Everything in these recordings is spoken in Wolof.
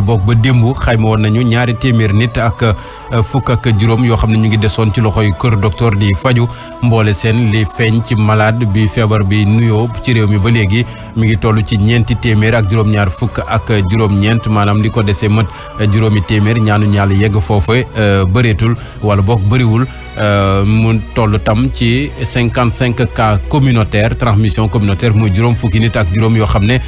boog ba démb xayma woon nañu ñaari téeméer nit ak fukk ak juróom yoo xam ne ñu ngi desoon ci loxoy kër docteur di faju mboole seen li feeñ ci malade bi feebar bi nuyoo ci réew mi ba léegi mi ngi toll ci ñeenti téeméer ak juróom-ñaar fukk ak juróom-ñeent maanaam li ko desee mët juróomi téeméer ñaanu ñaal yegg foofu bëreetul wala boog bëriwul mu toll tam ci 55 cas communautaire transmission communautaire muy juróom fukki nit ak juróom yoo xam ne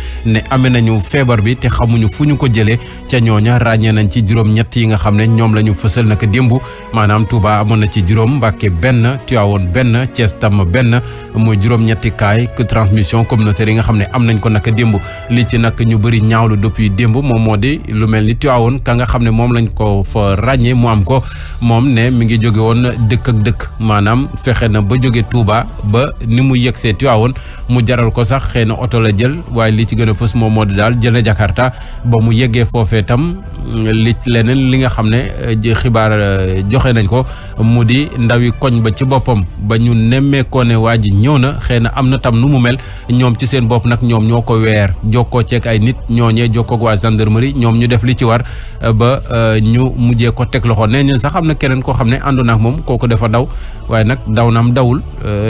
amee nañu feebar bi te xamuñu fu ñu ko jëlee ca ñooña ràññee nañ ci juróom-ñett yi nga xam ne ñoom la ñu fësal naka démb maanaam Touba amoon na ci juróom Mbacké benn Tivaouane benn Thiès tam benn muy juróom-ñetti kaay transmission communautaire yi nga xam ne am nañ ko naka démb li ci nag ñu bëri ñaawlu depuis démb moom moo di lu mel ni Tivaouane ka nga xam ne moom lañ ko fa ràññee mu am ko moom ne mi ngi jóge woon dëkk ak dëkk maanaam fexe na ba jóge Touba ba ni mu yegsee Tivaouane mu jaral ko sax xëy na oto la jël waaye li ci gën a fës moom moo di daal jël Jakarta ba mu yeggee foofee tam leneen li nga xam ne xibaar joxe nañ ko mu di ndawi koñ ba ci boppam ba ñu nemmeekoo ne waa ji ñëw na xëy na am na tam nu mu mel ñoom ci seen bopp nag ñoom ñoo ko weer jokkoo ceeg ay nit ñooñee jokkoo ak waa gendarmerie ñoom ñu def li ci war ba ñu mujjee ko teg loxo nee ñu sax am na keneen koo xam ne àndoon ak moom kooku dafa daw waaye nag daw naam dawul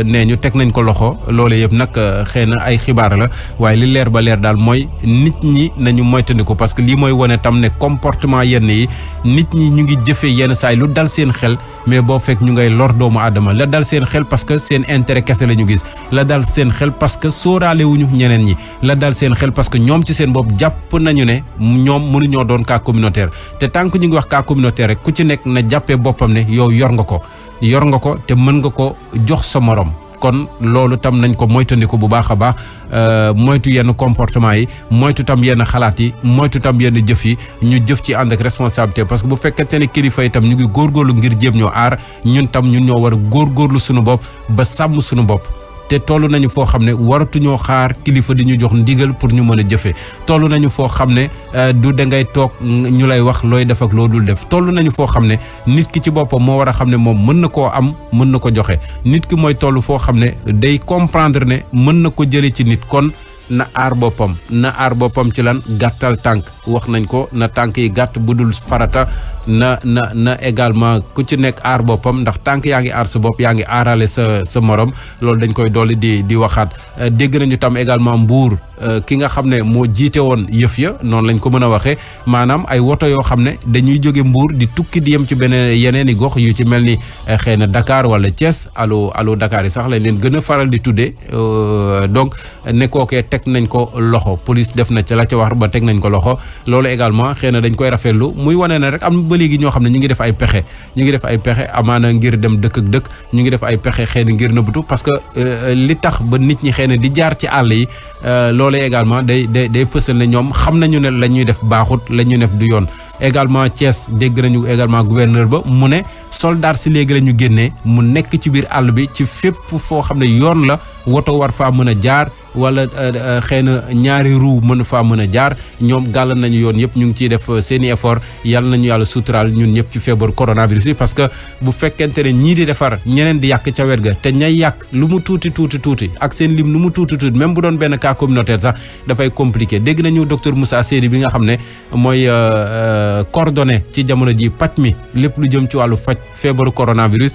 nee ñu teg nañ ko loxo loole yëpp nag xëy na ay xibaar la waaye li leer ba leer daal mooy nit ñi nañu moytandiku parce que lii mooy wane tam ne comportement yenn yi nit ñi ñu ngi jëfee yenn saay lu dal seen xel mais boo fekk ñu ngay lor doomu aadama la dal seen xel parce que seen intérêt kese la ñu gis la dal seen xel parce que sóoraale wuñu ñeneen ñi la dal seen xel parce que ñoom ci seen bopp jàpp nañu ne ñoom mënuñoo doon cas communautaire te tant que ñu ngi wax cas communautaire rek ku ci nekk na jàppee boppam ne yow yor nga ko te mën nga ko jox sa morom kon loolu tam nañ ko moytandiku bu baax a baax moytu yenn comportement yi moytu tam yenn xalaat yi moytu tam yenn jëf yi ñu jëf ci ànd ak responsabilité parce que bu fekkente ne kilifa yi tam ñu ngi góorgóorlu ngir jéem ñoo aar ñun ñoo war a góorgóorlu suñu bopp ba sàmm suñu bopp te toll nañu foo xam ne waratuñoo xaar kilifa di ñu jox ndigal pour ñu mën a jëfe toll nañu foo xam ne du dangay toog ñu lay wax looy def ak loo dul def toll nañu foo xam ne nit ki ci boppam moo war a xam ne moom mën na koo am mën na ko joxe nit ki mooy toll foo xam ne day comprendre ne mën na ko jële ci nit kon na aar boppam ci lan gàttal tànk wax nañ ko na tànk yi gàtt bu dul farata na également ku ci nekk aar boppam ndax tànk yaa ngi aar sa bopp yaa ngi aarale sa morom loolu dañ koy dolli di waxaat dégg nañu tam également Mbuur ki nga xam ne moo jiite woon yëf ya noonu lañ ko mën a waxee maanaam ay woto yoo xam ne dañuy jóge Mbuur di tukki di yem ci beneen yeneen i gox yu ci mel ni xëy na Dakar wala Thiès allo Dakar yi sax lañ leen gën a faral di tuddee donc ne kookee teg nañ ko loxo police def na ca la ca wax ba teg nañ ko loxo loolu également xëy na dañ koy rafetlu muy wane ne rek am ba léegi ñoo xam ne ñu ngi def ay pexe amaana ngir dem dëkk ak dëkk ñu ngi def ay pexe xëy na ngir nëbbatu parce que li tax ba nit ñi xëy na di jaar ci àll yi loolu également day fësal ne ñoom xam nañu ne la ñuy def baaxut la ñuy def du yoon également Thiès dégg nañu également gouverneur ba mu ne soldat si léegi la ñu génnee mu nekk ci biir àll bi ci fépp foo xam ne yoon la woto war faa mën a jaar wala xëy na ñaari roue mën faa mën a jaar ñoom gàll nañu yoon yëpp ñu ngi ciy def seen i effort yàlla nañu yàlla suturaal ñun ñëpp ci feebar coronavirus yi parce que bu fekkente ne ñii di defar ñeneen di yàq ca wet ga te ñay yàq lu mu tuuti ak seen lim lu mu tuuti même bu doon benn cas communautaire sax dafay compliqué dégg nañu docteur Moussa Seydi bi nga xam ne mooy coordonné ci jamono ji paj mi lépp lu jëm ci wàllu faj feebaru coronavirus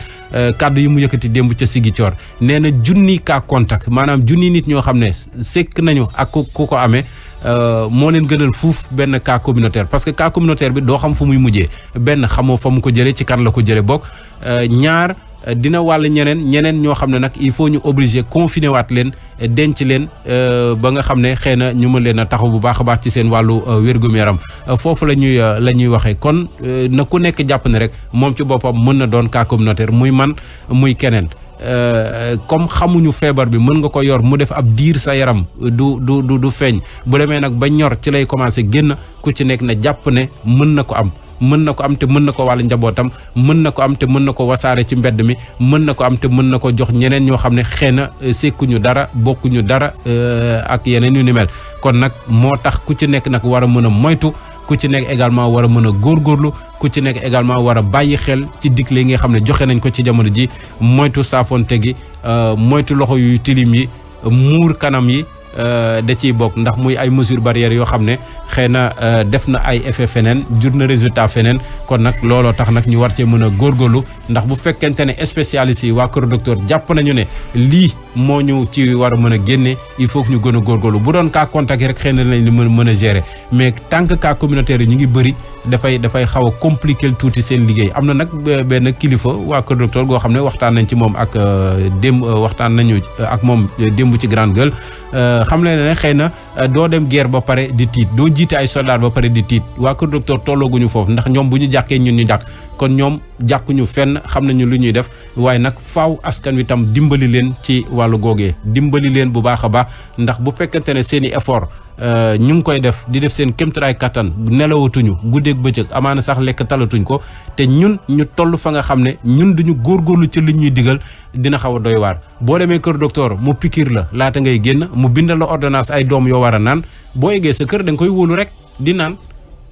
kàddu yi mu yëkkati démb ca Ziguinchor nee na junni cas contact maanaam junni nit ñoo xam ne sekk nañu ak ku ko amee moo leen gënal fuuf benn cas communautaire parce que cas communautaire bi doo xam fu muy mujjee benn xamoo fa mu ko jëlee ci kan la ko jëlee bokk ñaar dina wàll ñeneen ñoo xam ne nag il faut ñu obligé confiner waat leen denc leen ba nga xam ne xëy na ñu mën leen a taxaw bu baax a baax ci seen wàllu wér-gu-yaram foofu la ñuy waxee kon na ku nekk jàpp ne rek moom ci boppam mën na doon cas communautaire muy man muy keneen comme xamuñu feebar bi mën nga ko yor mu def ab diir sa yaram du feeñ bu demee nag ba ñor ci lay commencé génn ku ci nekk na jàpp ne mën na ko am te mën na ko wàll njabootam mën na ko am te mën na ko wasaare ci mbedd mi mën na ko am te mën na ko jox ñeneen ñoo xam ne xëy na sekkuñu dara bokkuñu dara ak yeneen yu ni mel kon nag moo tax ku ci nekk nag war a mën a moytu ku ci nekk également war a mën a góorgóorlu ku ci nekk également war a bàyyi xel ci digle yi nga xam ne joxe nañ ko ci jamono ji moytu saafonte gi moytu loxo yu tilim yi muur kanam yi da ciy bokk ndax muy ay mesures barrières yoo xam ne xëy na def na ay effet feneen jur na résultat feneen kon nag looloo tax nag ñu war cee mën a góorgóorlu ndax bu fekkente ne spécialistes yi waa Kër Docteur jàpp nañu ne lii moo ñu ci war a mën a génne il faut que ñu gën a góorgóorlu bu doon cas contact yi rek xëy na lañ mën a gérer mais tant que cas communautaire yi ñu ngi bëri dafay xaw a compliquer tuuti seen liggéey am na nag benn kilifa waa Kër Docteur goo xam ne waxtaan nañ ci moom ak waxtaan nañu ak moom démb ci Grande Gueule xam leen ne xëy na doo dem guerre ba pare di tiit doo jiite ay soldats ba pare di tiit waa Kër Docteur tollooguñu foofu ndax ñoom bu ñu jàkkee ñun ñu jàkk kon ñoom jàkkuñu fenn xam nañu lu ñuy def waaye nag faaw askan wi tam dimbali leen ci wàllu googee dimbali leen bu baax a baax ndax bu fekkente ne seen i effort ñu ngi koy def di def seen kéemtalaay kattan nelawatuñu guddeeg bëccëg amaana sax lekk talatuñ ko te ñun ñu toll fa nga xam ne ñun duñu góorgóorlu ci li ñuy digal dina xaw a doy waar boo demee Kër Docteur mu pikiir la laata ngay génn mu bindal la ordonnance ay doom yoo war a naan boo eggee sa kër da nga koy wóolu rek di naan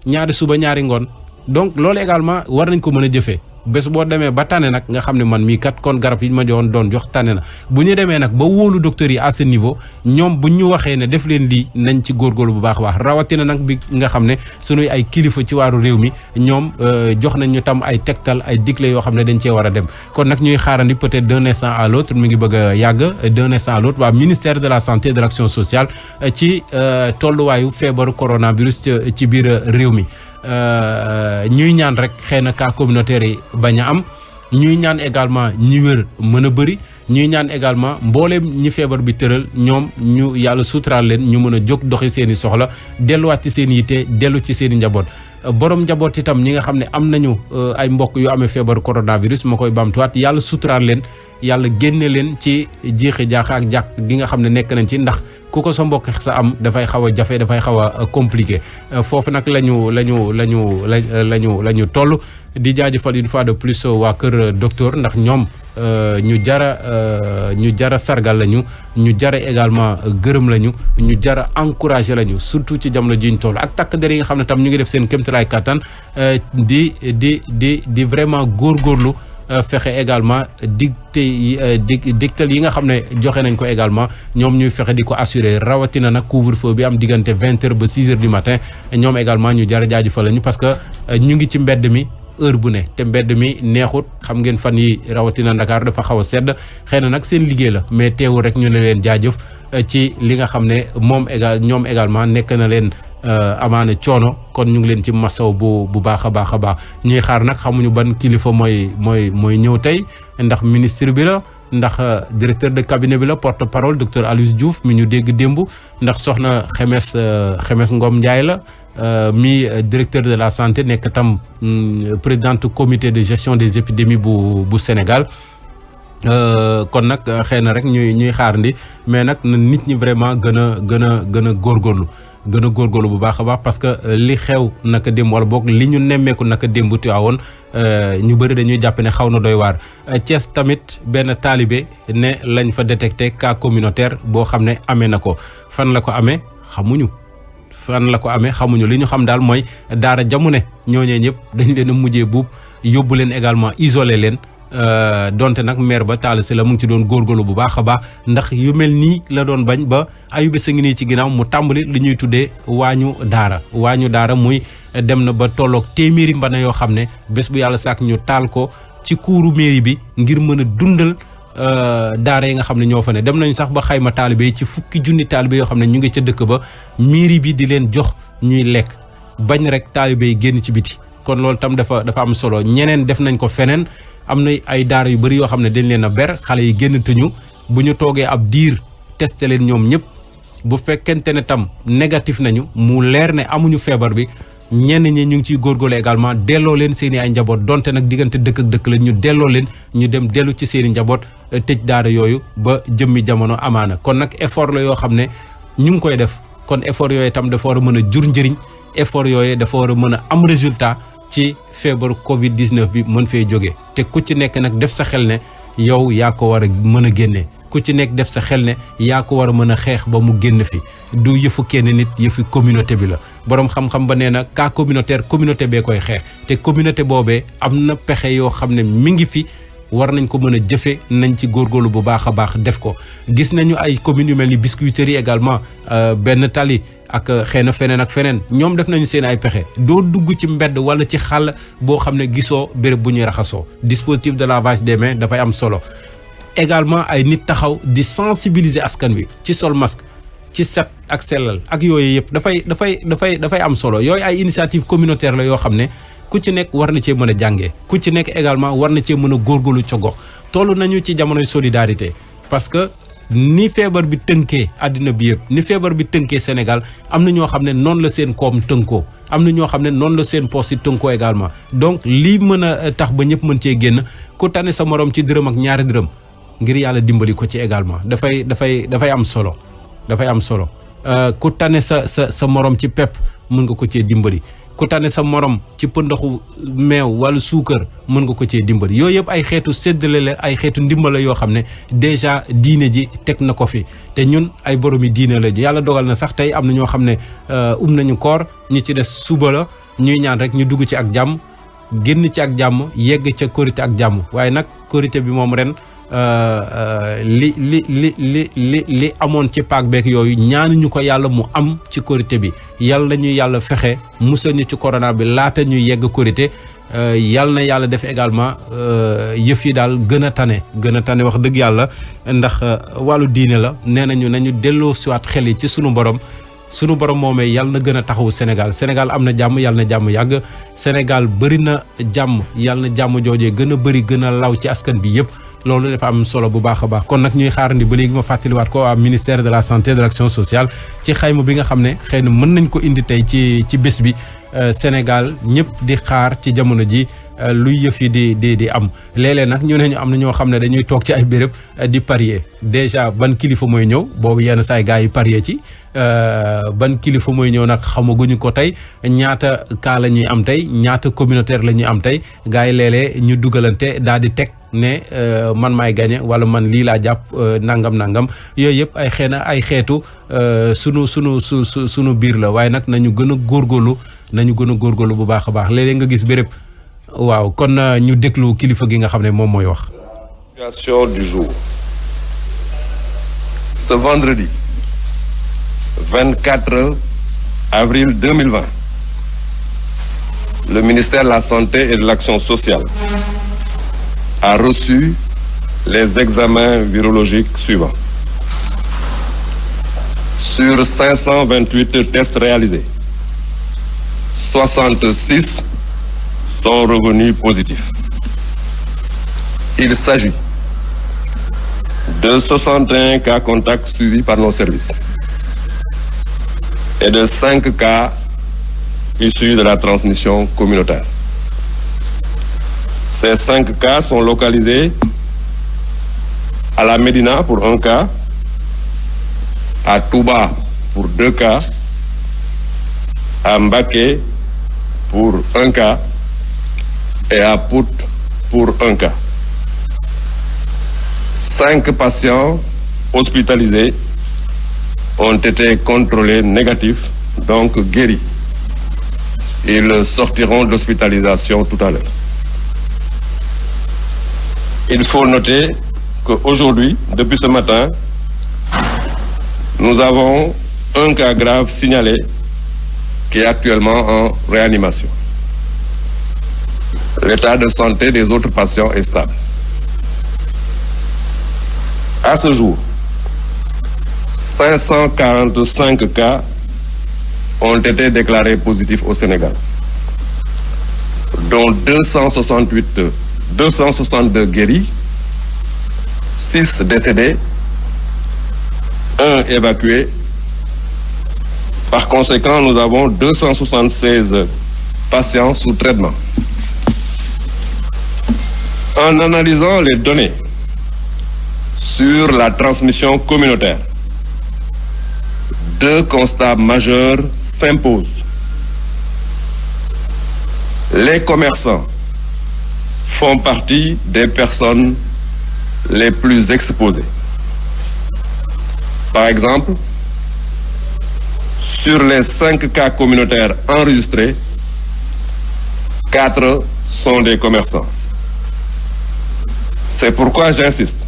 ñaari suba ñaari ngoon donc loolu également war nañ ko mën a jëfee bés boo demee ba tane nag nga xam ne man mii kat kon garab yi ma doon jox tane na bu ñu demee nag ba wóolu docteur yi à ce niveau ñoom bu ñu waxee ne def leen lii nañ ci góorgóorlu bu baax a baax rawatina nag bi nga xam ne sunuy ay kilifa ci waaru réew mi ñoom jox nañ ñu tam ay tegtal ay digle yoo xam ne dañ cee war a dem kon nag ñuy xaarandi peut-être d'un instant à l'autre mi ngi bëgg a yàgg d'un instant à l'autre waa ministère de la santé et de l'action sociale ci tolluwaayu feebaru coronavirus ci biir réew mi. ñuy ñaan rek xëy na cas communautaire yi bañ a am ñuy ñaan également ñi wér mën a bëri ñuy ñaan également mbooleem ñi feebar bi tëral ñoom ñu yàlla suturaal leen ñu mën a jóg doxi seen i soxla delluwaat ci seen i yitte dellu ci seen i njaboot borom njaboot itam ñi nga xam ne am nañu ay mbokk yu amee feebaru coronavirus ma koy bamtuwaat yàlla suturaal leen yàlla génne leen ci jiixi jaaxa ak jàkk gi nga xam ne nekk nañ ci ndax ku ko sa mbokk sa am dafay xaw a jafe dafay xaw a compliqué foofu nag la ñu toll di jaajëfal une fois de plus waa Kër Docteur ndax ñoom ñu jara sargal lañu ñu jara également gërëm lañu ñu jara encouragé lañu surtout ci jamono ji ñu toll ak takk der yi nga xam ne tam ñu ngi def seen kéemtalaay kattan di vraiment góorgóorlu fexe également digtal yi nga xam ne joxe nañ ko également ñoom ñuy fexe di ko assurer rawatina nag couvre-feu bi am diggante 20h ba 6h du matin ñoom également ñu jar a jaajëfal lañu parce que ñu ngi ci mbedd mi heure bu ne te mbedd mi neexut xam ngeen fan yi rawatina Ndakaar dafa xaw a sedd xëy na nag seen liggéey la mais teewul rek ñu ne leen jaajëf ci li nga xam ne ñoom également nekk na leen amaana coono kon ñu ngi leen ci masaw bu baax a baax a baax ñuy xaar nag xamuñu ban kilifa mooy ñëw tey ndax ministre bi la ndax directeur de cabinet bi la porte parole docteur Aloyse Diouf mi ñu dégg démb ndax soxna Xemes Ngom Ndiaye la mi directeur de la santé nekk tam présidente comité de gestion des épidémies bu Sénégal kon nag xëy na rek ñuy xaarandi mais nag na nit ñi vraiment gën a góorgóorlu bu baax a baax parce que li xew naka démb wala boog li ñu nemmeeku naka démb Tiwaawoon ñu bëri dañuy jàpp ne xaw na doy waar Thiès tamit benn taalibe ne lañ fa détecté cas communautaire boo xam ne amee na ko fan la ko amee xamuñu li ñu xam daal mooy daara jamune ñooñee ñëpp dañ leen a mujjee buub yóbbu leen également isolé leen donte nag maire ba Talla Sylla mu ngi ci doon góorgóorlu bu baax a baax ndax yu mel nii la doon bañ ba ayube sa ngi nii ci ginnaaw mu tàmbali li ñuy tuddee waañu daara muy dem na ba tolloog téeméeri mbana yoo xam ne bés bu yàlla sàkk ñu taal ko ci kuuru mairie bi ngir mën a dundal daara yi nga xam ne ñoo fa ne dem nañu sax ba xayma taalibe yi ci 10,000 taalibe yoo xam ne ñu ngi ca dëkk ba mairie bi di leen jox ñuy lekk bañ rek taalibe yi génn ci biti kon loolu tam dafa am solo ñeneen def nañ ko feneen am na ay daara yu bëri yoo xam ne dañ leen a ber xale yi génn tuñu bu ñu toogee ab diir testé leen ñoom ñëpp bu fekkente ne tam négatif nañu mu leer ne amuñu feebar bi ñenn ñi ñu ngi ciy góorgóorlu également delloo leen seen i ay njaboot donte nag diggante dëkk ak dëkk la ñu delloo leen ñu dem dellu ci seen i njaboot tëj daara yooyu ba jëmmi jamono amaana kon nag effort la yoo xam ne ñu ngi koy def kon effort yooyu tam dafa war a mën a jur njëriñ effort yooyu dafa war a mën a am résultat ci feebaru Covid 19 bi mën fee jóge te ku ci nekk nag def sa xel ne yow yaa ko war a mën a génne ku ci nekk def sa xel ne yaa ko war a mën a xeex ba mu génn fi du yëfu kenn nit yëfu communauté bi la boroom xam-xam ba nee na cas communautaire communauté bee koy xeex te communauté boobee am na pexe yoo xam ne mi ngi fi war nañ ko mën a jëfe nañ ci góorgóorlu bu baax a baax def ko. Gis nañu ay communes yu mel ni Biscuiterie également Benn Tali ak xëy na feneen ak feneen ñoom def nañu seen ay pexe doo dugg ci mbedd wala ci xàll boo xam ne gisoo béréb bu ñuy raxasoo dispositif de lavage des mains dafay am solo. Également ay nit taxaw di sensibiliser askan wi ci sol masque ci set ak sellal ak yooyu yëpp dafay am solo yooyu ay initiative communautaire la yoo xam ne ku ci nekk war na cee mën a jàngee ku ci nekk également war na cee mën a góorgóorlu ca gox. toll nañu ci jamonoy solidarité parce que ni feebar bi tënkee àddina bi yëpp ni feebar bi tënkee Sénégal am na ñoo xam ne noonu la seen koom tënkoo am na ñoo xam ne noonu la seen poste yi tënkoo également donc lii mën a tax ba ñëpp mën cee génn ku tane sa morom ci dërëm ak ñaari dërëm ngir yàlla dimbali ko ci également dafay am solo ku tane sa morom ci pepp mën nga ko cee dimbali ku tane sa morom ci pëndaxu meew wala suukar mën nga ko cee dimbali yooyu yëpp ay xeetu séddale la ay xeetu ndimbal la yoo xam ne déjà diine ji teg na ko fi te ñun ay boromi diine lañu yàlla dogal na sax tey am na ñoo xam ne nañu koor ñi ci des suba la ñuy ñaan rek ñu dugg ci ak jàmm génn ci ak jàmm yegg ca korité ak jàmm waaye nag korité bi moom ren li amoon ci paak beek yooyu ñaanuñu ko yàlla mu am ci korité bi yàlla nañu yàlla fexe musal ñu ci corona bi laata ñuy yegg korité yàlla na yàlla def également yëf yi daal gën a tane wax dëgg yàlla ndax wàllu diine la nee nañu delloo siwaat xel yi ci sunu borom moomee yàlla na gën a taxawu Sénégal am na jàmm yàlla na jàmm yàgg Sénégal bëri na jàmm yàlla na jàmm joojee gën a bëri gën a law ci askan bi yëpp loolu dafa am solo bu baax a baax kon nag ñuy xaarandi ba léegi ma fàttaliwaat ko waa ministère de la santé et de l'action sociale ci xayma bi nga xam ne xëy na mën nañ ko indi tey ci bés bi Sénégal ñëpp di xaar ci jamono ji luy yëf yi di am léeg-léeg nag ñu ne ñu am na ñoo xam ne dañuy toog ci ay béréb di parier déjà ban kilifa mooy ñëw boobu yenn saay gars yi parier ci ban kilifa mooy ñëw nag xamaguñu ko tey ñaata cas la ñuy am tey ñaata communautaire la ñuy am tey gars yi léeg-léeg ñu dugalante daal di teg ne man maay gagné wala man lii laa jàpp nangam yooyu yëpp ay xeetu sunu biir la waaye nag nañu gën a góorgóorlu bu baax a baax léeg-léeg nga gis béréb waaw kon ñu déglu kilifa gi nga xam ne moom mooy wax. Situation du jour. Ce vendredi 24 avril 2020, le ministère de la Santé et de l'Action sociale a reçu les examens virologiques suivants. Sur 528 tests réalisés, 66 sont revenus positifs. Il s'agit de 61 cas contacts suivis par nos services et de 5 cas issus de la transmission communautaire. Ces 5 cas sont localisés à la Médina pour 1 cas, à Touba pour 2 cas, à Mbacké pour 1 cas et à Pout pour 1 cas. 5 patients hospitalisés ont été contrôlés négatifs, donc guéris. Ils sortiront de l'hospitalisation tout à l'heure. Il faut noter qu'aujourd'hui, depuis ce matin, nous avons un cas grave signalé qui est actuellement en réanimation. L'état de santé des autres patients est stable. À ce jour, 545 cas ont été déclarés positifs au Sénégal, dont 262 guéris, 6 décédés, 1 évacué. Par conséquent, nous avons 276 patients sous traitement. En analysant les données sur la transmission communautaire, 2 constats majeurs s'imposent. Les commerçants font partie des personnes les plus exposées. Par exemple, sur les 5 cas communautaires enregistrés, 4 sont des commerçants. C'est pourquoi j'insiste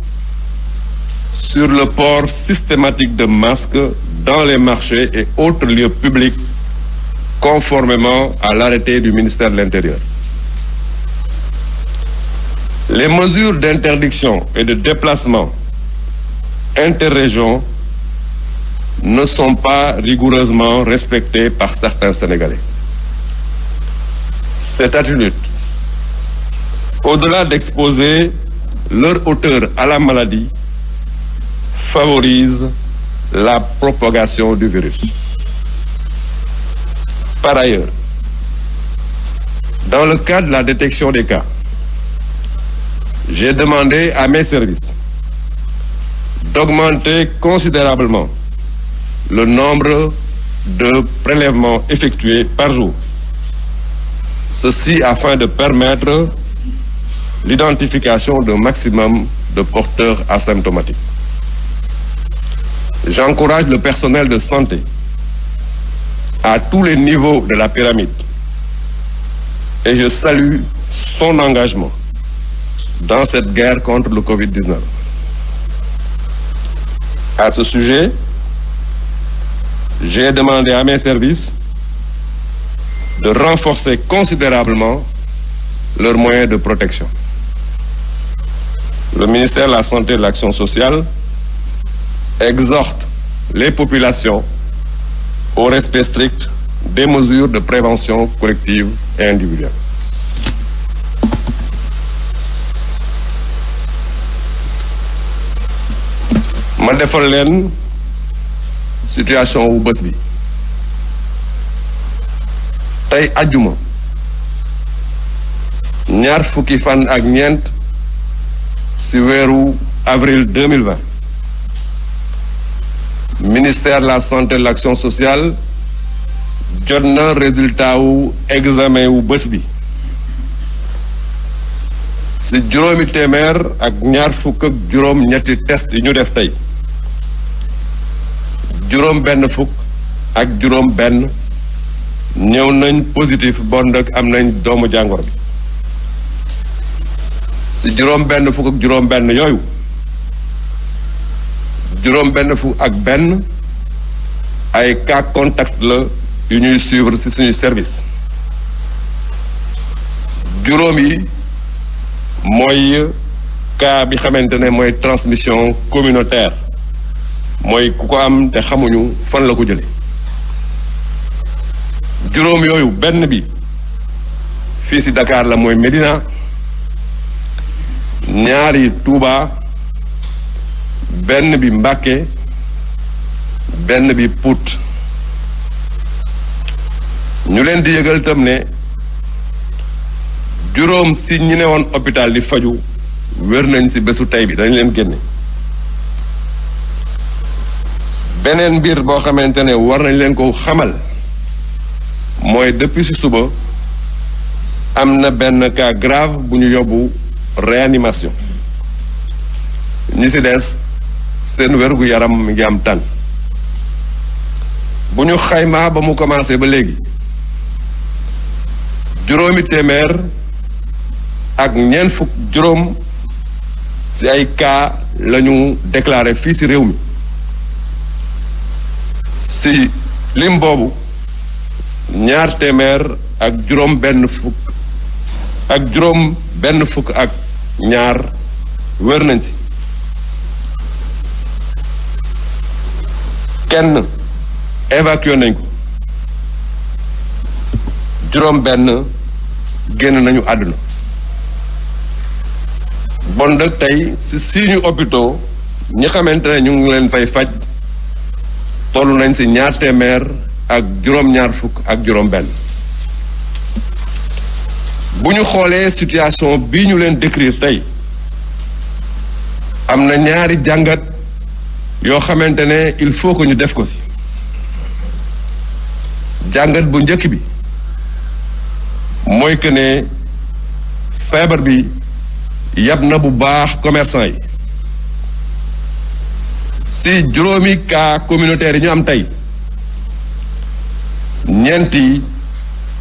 sur le port systématique de masques dans les marchés et autres lieux publics, conformément à l'arrêté du ministère de l'Intérieur. Les mesures d'interdiction et de déplacement interrégions ne sont pas rigoureusement respectées par certains Sénégalais. Cette attitude, au-delà d'exposer leur auteur à la maladie, favorise la propagation du virus. Par ailleurs, dans le cadre de la détection des cas, j'ai demandé à mes services d'augmenter considérablement le nombre de prélèvements effectués par jour. Ceci afin de permettre l'identification d'un maximum de porteurs asymptomatiques. J'encourage le personnel de santé à tous les niveaux de la pyramide et je salue son engagement dans cette guerre contre le Covid-19. À ce sujet, j'ai demandé à mes services de renforcer considérablement leurs moyens de protection. Le ministère de la Santé et de l'Action sociale exhorte les populations au respect strict des mesures de prévention collective et individuelle. Ma defal leen situation wu bés bi tey àjjuma ñaar fukki fan ak ñeent ci weeru avril 2020 ministère de la santé et de l'action sociale jot na résultat wu examen wu bés bi ci juróomi téeméer ak ñaar fukk ak juróom ñetti test yi ñu def tey juróom benn fukk ak juróom benn ñëw nañ positif bon nag am nañ doomu jàngoro bi ci juróom benn fukk ak juróom benn yooyu juróom benn fukk ak benn ay cas contact la yu ñuy suivre ci suñuy service juróom yi mooy cas bi xamante ne mooy transmission communautaire mooy ku ko am te xamuñu fan la ko jële juróom yooyu benn bi fii ci Dakar la mooy Médina ñaari Touba benn bi Mbacké benn bi Pout ñu leen di yëgal tam ne juróom ci ñi ne woon hôpital di faju wér nañ ci bésu tey bi dañ leen génne beneen mbir boo xamante ne war nañ leen ko xamal mooy depuis ci suba am na benn cas grave bu ñu yóbbu réanimation ñi ci des seen wérgu yaram mi ngi am tànn bu ñu xaymaa ba mu commencé ba léegi juróomi téeméer ak ñeent fukk juróom ci ay cas lañu déclaré fii ci réew mi ci lim boobu ñaar téeméer ak juróom benn fukk ak ñaar wér nañ ci kenn évacué nañ ko juróom benn génn nañu àdduna bon nag tey ci suñu hôpitaux ñi xamante ne ñu ngi leen fay faj toll nañ ci ñaar téeméer ak juróom-ñaar fukk ak juróom-benn bu ñu xoolee situation bii ñu leen décrire tey am na ñaari jàngat yoo xamante ne il faut que ñu def ko ci jàngat bu njëkk bi mooy que ne feebar bi yab na bu baax commerçant yi ci juróomi cas communautaire yi ñu am tey ñeent yi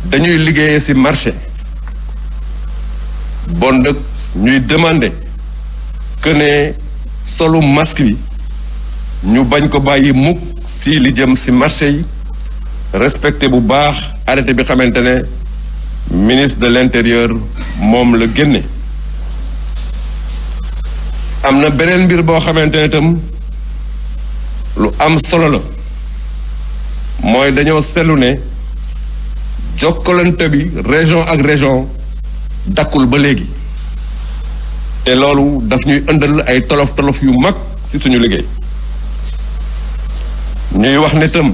dañuy liggéeyee ci marché bon nag ñuy demander que ne solu masque bi ñu bañ ko bàyyi mukk si li jëm si marché yi respecté bu baax arrêté bi xamante ne ministre de l'intérieur moom la génne. am na beneen mbir boo xamante ne itam lu am solo la mooy dañoo seetlu ne jokkalante bi région ak région dakkul ba léegi te loolu daf ñuy ëndal ay tolof-tolof yu mag ci suñu liggéey ñuy wax ne tam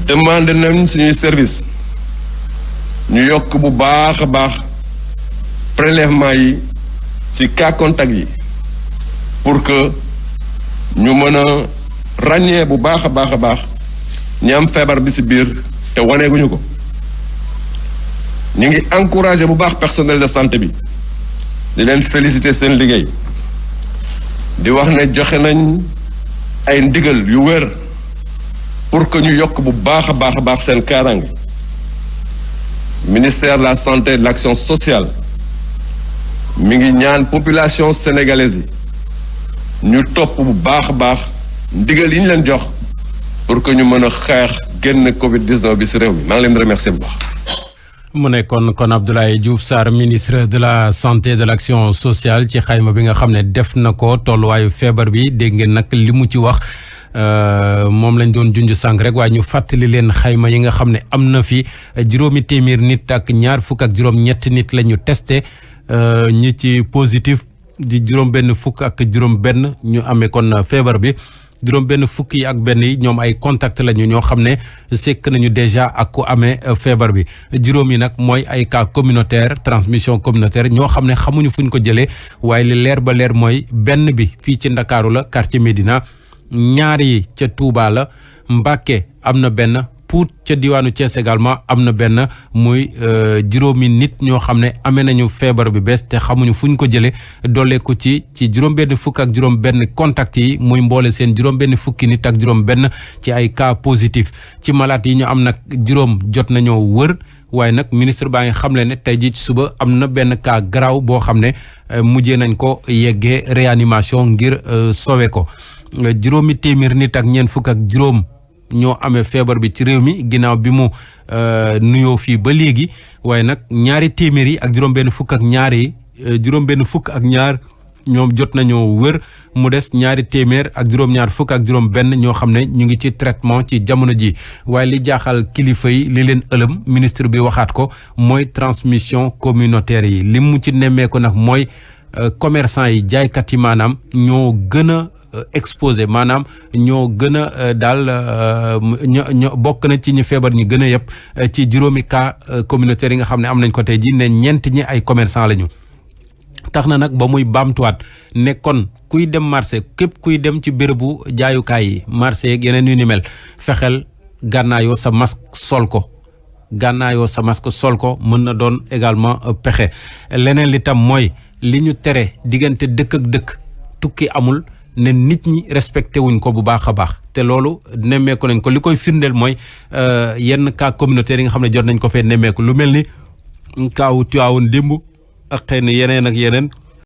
demandé nañ suñuy service ñu yokk bu baax a baax prélèvement yi ci cas contact yi pour que ñu mën a ràññee bu baax a baax a baax ñi am feebar bi ci biir te waneeguñu ko. ñu ngi encourager bu baax personnel de santé bi di leen féliciter seen liggéey di wax ne joxe nañ ay ndigal yu wér pour que ñu yokk bu baax a baax seen kaaraange. Ministère de la santé et de l'action sociale mi ngi ñaan population sénégalaise yi ñu topp bu baax a baax ndigal yi ñu leen jox pour que ñu mën a xeex génn Covid-19 bi ci réew mi maa ngi leen di remercier bu baax. mu nekkoon kon Abdoulaye Diouf Sarr ministre de la santé et de l'action sociale ci xayma bi nga xam ne def na ko tolluwaayu feebar bi dégg ngeen nag li mu ci wax moom lañ doon junj sànq rek waaye ñu fàttali leen xayma yi nga xam ne am na fi 800 nit ak 227 nit la ñu testé ñi ci positif di benn ñu amee kon feebar bi. 51 yi ak benn yi ñoom ay contact lañu ñoo xam ne sekk nañu déjà ak ku amee feebar bi juróom yi nag mooy ay cas communautaire transmission communautaire ñoo xam ne xamuñu fuñ ko jëlee waaye li leer ba leer mooy benn bi fii ci Ndakaaru la quartier Médina ñaar yi ca Touba la Mbacké am na benn Pout ca diwaanu Thiès également am na benn muy juróomi nit ñoo xam ne amee nañu feebar bi bees te xamuñu fuñ ko jëlee doole ko ci juróom-benn fukk ak juróom-benn contact yi muy mboole seen juróom-benn fukki nit ak juróom-benn ci ay cas positif ci malade yi ñu am nag juróom jot nañoo wër waaye nag ministre baa ngi xamle ne tey jii ci suba am na benn cas garaaw boo xam ne mujjee nañ ko yeggee réanimation ngir sowe ko juróomi téeméer nit ak ñeent fukk ak juróom. ñoo amee feebar bi ci réew mi ginnaaw bi mu nuyoo fii ba léegi waaye nag ñaari téeméer yi ak juróom-benn fukk ak ñaar yi juróom-benn fukk ak ñaar ñoom jot nañoo wër mu des ñaari téeméer ak juróom-ñaar fukk ak juróom-benn ñoo xam ne ñu ngi ci traitement ci jamono ji waaye li jaaxal kilifa yi li leen ëlëm ministre bi waxaat ko mooy transmission communautaire yi li mu ci nemmeeku nag mooy commerçant yi jaaykat yi maanaam ñoo gën a exposé maanaam ñoo gën a daal ñoo bokk na ci ñi feebar ñi gën a yëpp ci juróomi cas communautaire yi nga xam ne am nañ ko tey ji ne ñeent ñi ay commerçant lañu tax na nag ba muy baamtuwaat ne kon kuy dem marché képp kuy dem ci bérébu jaayukaay yi marché yeeg yeneen yu ni mel fexeel gànnaayoo sa masque sol ko mën na doon également pexe leneen li tam mooy li ñu tere diggante dëkk ak dëkk tukki amul ne nit ñi respecté wuñ ko bu baax a baax te loolu nemmeeku nañ ko li koy firndeel mooy yenn cas communautaire yi nga xam ne jot nañ ko fee nemmeeku lu mel ni kaawu Tivaouane démb ak xëy na yeneen ak yeneen